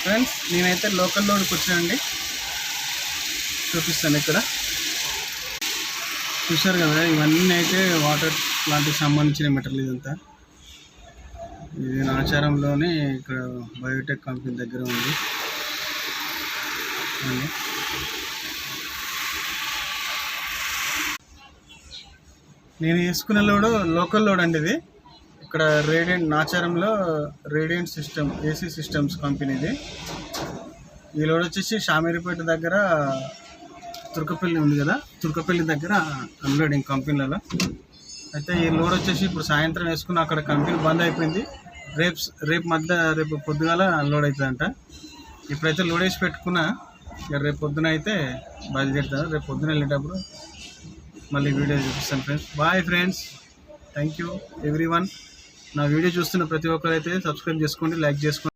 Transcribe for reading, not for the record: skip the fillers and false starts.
Friends నేనైతే local లోడ్కి వచ్చానండి, చూపిస్తాను. ఇక్కడ చూసారు కదా, ఇవన్నీ అయితే వాటర్ ప్లాంట్కి సంబంధించిన మెటీరియల్. ఇదంతా ఇది నాచారంలోనే ఇక్కడ బయోటెక్ కంపెనీ దగ్గర ఉంది. నేను వేసుకున్న లోడు లోకల్ లోడ్ అండి. ఇది ఇక్కడ రేడియంట్ నాచారంలో రేడియంట్ సిస్టమ్ ఏసీ సిస్టమ్స్ కంపెనీది. ఈ లోడ్ వచ్చేసి షామీర్పేట దగ్గర తుర్కపల్లి ఉంది కదా, తుర్కపల్లి దగ్గర అన్లోడింగ్ కంపెనీలలో. అయితే ఈ లోడ్ వచ్చేసి ఇప్పుడు సాయంత్రం వేసుకున్న అక్కడ కంపెనీ బంద్ అయిపోయింది. రేపు పొద్దుగాల అన్లోడ్ అవుతుందంట. ఇప్పుడైతే లోడ్ వేసి పెట్టుకున్నా, ఇక రేపు పొద్దున అయితే బయలుదేరుతాను. రేపు పొద్దున వెళ్ళేటప్పుడు మళ్ళీ వీడియో చూపిస్తాను friends. Bye friends, thank you everyone. నా వీడియో చూస్తున్న ప్రతి ఒక్కరైతే సబ్స్క్రైబ్ చేసుకోండి, లైక్ చేసుకోండి.